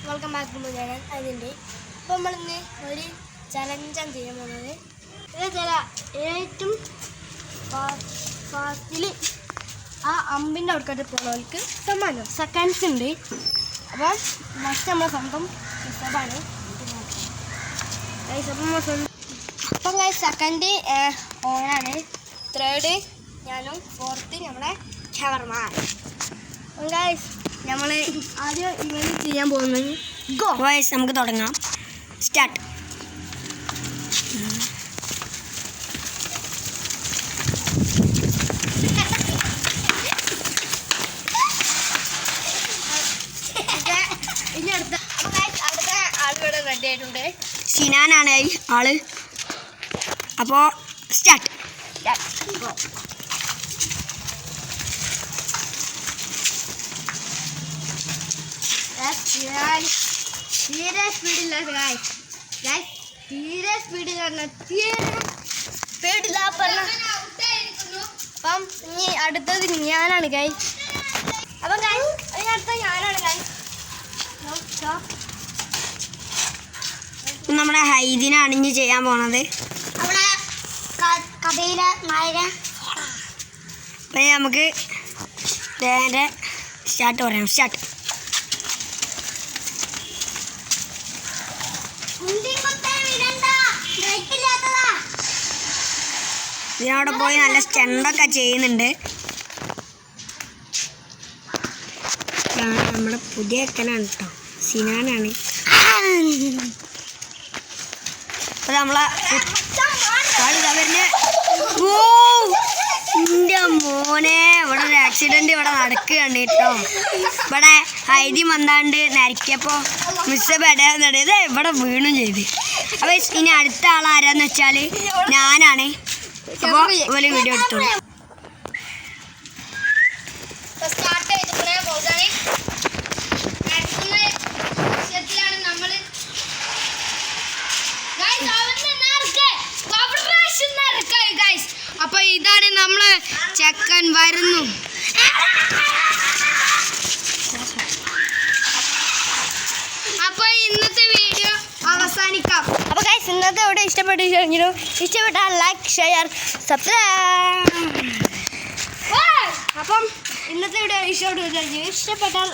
Welcome back to ഞാൻ അതിൻ്റെ ഇപ്പോൾ നമ്മളിന്ന് ഒരു ചലഞ്ചാണ് ചെയ്യാൻ പോകുന്നത്. ചില ഏറ്റവും ഫാസ്റ്റിൽ ആ അമ്പിൻ്റെ അവിടേക്കാട്ട് പോകുന്നവർക്ക് സമ്മാനം സെക്കൻഡ്സ് ഉണ്ട്. അപ്പം ഫസ്റ്റ് നമ്മളെ സ്വന്തം ഇഷ്ടമാണ്. അപ്പം സെക്കൻഡ് ഓനാണ്, തേർഡ് ഞാനും, ഫോർത്ത് നമ്മളെ ഷവർമാൻ. നമ്മൾ ആദ്യം ഇവന് ചെയ്യാൻ പോകുന്നത് ഗോ വയസ്സ്. നമുക്ക് തുടങ്ങാം. സ്റ്റാർട്ട്. ഇനി അടുത്ത ആളിവിടെ റെഡി ആയിട്ടുണ്ട്. സിനാനാണ് ആള്. അപ്പോൾ സ്റ്റാർട്ട്. ഗോ. തീരെ സ്പീഡില്ല ഗൈസ്, തീരെ സ്പീഡിൽ പറഞ്ഞാൽ തീരെ സ്പീഡില്ല പറഞ്ഞ. അപ്പം ഇനി അടുത്തത് ഞാനാണ് ഗൈസ്. അപ്പം അതിനടുത്ത ഞാനാണ് ഗൈസ്. നമ്മുടെ ഹൈദിനാണ് ഇനി ചെയ്യാൻ പോണത്. നമ്മുടെ കഥയിലെ നായകൻ. അപ്പം നമുക്ക് നേരെ സ്റ്റാർട്ട് പറയാം. സ്റ്റാർട്ട്. ഇതിനവിടെ പോയി നല്ല സ്റ്റണ്ടൊക്കെ ചെയ്യുന്നുണ്ട്. നമ്മുടെ പുതിയ അക്കനാണ് കേട്ടോ, സിനാനാണ്. അപ്പൊ നമ്മളെ എൻ്റെ മോനെ ഇവിടെ ഒരു ആക്സിഡന്റ് ഇവിടെ നടക്കുകയാണ് കേട്ടോ. ഇവിടെ ഹൈദി വന്നാണ്ട് നരക്കിയപ്പോൾ മിസ് പെടാന്നത് ഇവിടെ വീണും ചെയ്ത്. അപ്പൊ ഇനി അടുത്ത ആളാരാന്ന് വെച്ചാൽ ഞാനാണ്. അപ്പോൾ ഒരു വീഡിയോ എടുത്തോളൂ. അപ്പൊ ഇതാണ് നമ്മള് ചെക്കൻ വരുന്നു. അപ്പൊ ഇന്നത്തെ വീഡിയോ അവസാനിക്കാം. അപ്പൊ ഗൈസ് ഇന്നത്തെ വീഡിയോ ഇഷ്ടപ്പെട്ടിട്ടുണ്ടെങ്കിലും ഇഷ്ടപ്പെട്ടാൽ ലൈക്ക്, ഷെയർ, സബ്സ്ക്രൈബ്. അപ്പം ഇന്നത്തെ വീഡിയോ ഇഷ്ടപ്പെട്ടാൽ